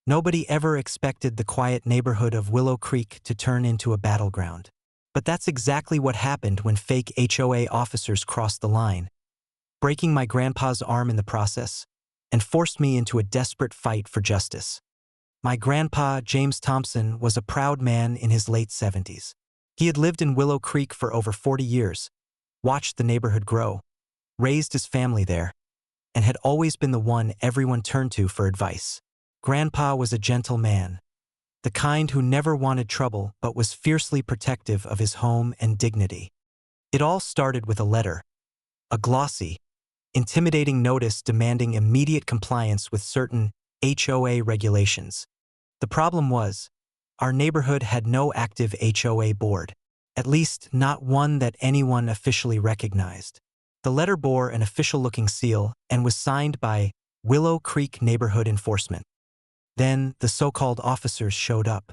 Nobody ever expected the quiet neighborhood of Willow Creek to turn into a battleground. But that's exactly what happened when fake HOA officers crossed the line, breaking my grandpa's arm in the process, and forced me into a desperate fight for justice. My grandpa, James Thompson, was a proud man in his late 70s. He had lived in Willow Creek for over 40 years, watched the neighborhood grow, raised his family there, and had always been the one everyone turned to for advice. Grandpa was a gentle man, the kind who never wanted trouble but was fiercely protective of his home and dignity. It all started with a letter, a glossy, intimidating notice demanding immediate compliance with certain HOA regulations. The problem was, our neighborhood had no active HOA board, at least not one that anyone officially recognized. The letter bore an official-looking seal and was signed by Willow Creek Neighborhood Enforcement. Then the so-called officers showed up.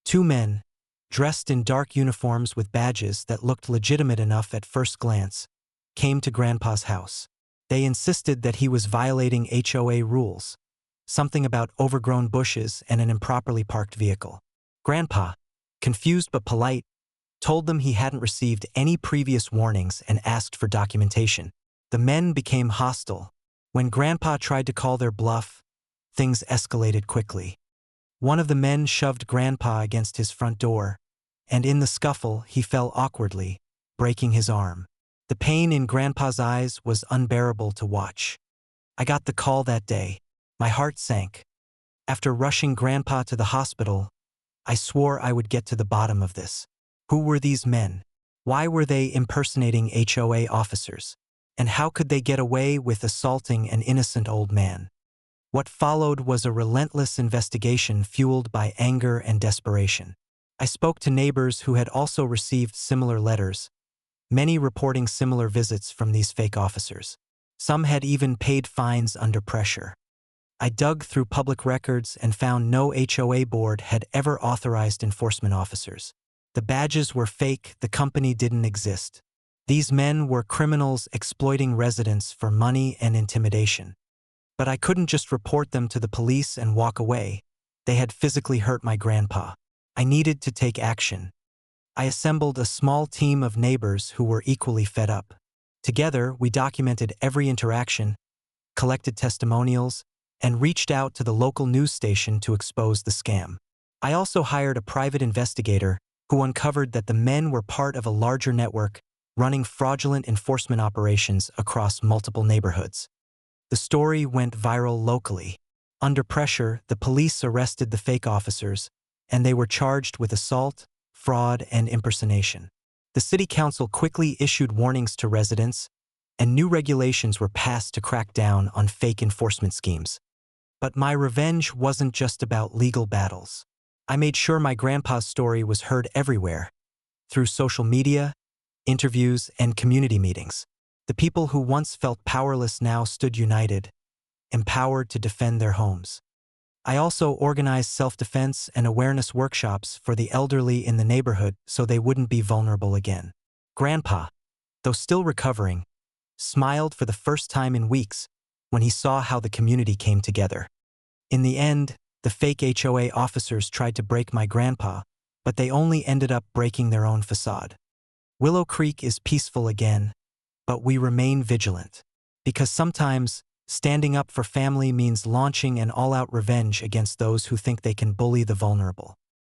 Two men, dressed in dark uniforms with badges that looked legitimate enough at first glance, came to Grandpa's house. They insisted that he was violating HOA rules, something about overgrown bushes and an improperly parked vehicle. Grandpa, confused but polite, told them he hadn't received any previous warnings and asked for documentation. The men became hostile. When Grandpa tried to call their bluff, things escalated quickly. One of the men shoved Grandpa against his front door, and in the scuffle he fell awkwardly, breaking his arm. The pain in Grandpa's eyes was unbearable to watch. I got the call that day. My heart sank. After rushing Grandpa to the hospital, I swore I would get to the bottom of this. Who were these men? Why were they impersonating HOA officers? And how could they get away with assaulting an innocent old man? What followed was a relentless investigation fueled by anger and desperation. I spoke to neighbors who had also received similar letters, many reporting similar visits from these fake officers. Some had even paid fines under pressure. I dug through public records and found no HOA board had ever authorized enforcement officers. The badges were fake, the company didn't exist. These men were criminals exploiting residents for money and intimidation. But I couldn't just report them to the police and walk away. They had physically hurt my grandpa. I needed to take action. I assembled a small team of neighbors who were equally fed up. Together, we documented every interaction, collected testimonials, and reached out to the local news station to expose the scam. I also hired a private investigator who uncovered that the men were part of a larger network running fraudulent enforcement operations across multiple neighborhoods. The story went viral locally. Under pressure, the police arrested the fake officers, and they were charged with assault, fraud, and impersonation. The city council quickly issued warnings to residents, and new regulations were passed to crack down on fake enforcement schemes. But my revenge wasn't just about legal battles. I made sure my grandpa's story was heard everywhere, through social media, interviews, and community meetings. The people who once felt powerless now stood united, empowered to defend their homes. I also organized self-defense and awareness workshops for the elderly in the neighborhood so they wouldn't be vulnerable again. Grandpa, though still recovering, smiled for the first time in weeks when he saw how the community came together. In the end, the fake HOA officers tried to break my grandpa, but they only ended up breaking their own facade. Willow Creek is peaceful again, but we remain vigilant. Because sometimes, standing up for family means launching an all-out revenge against those who think they can bully the vulnerable.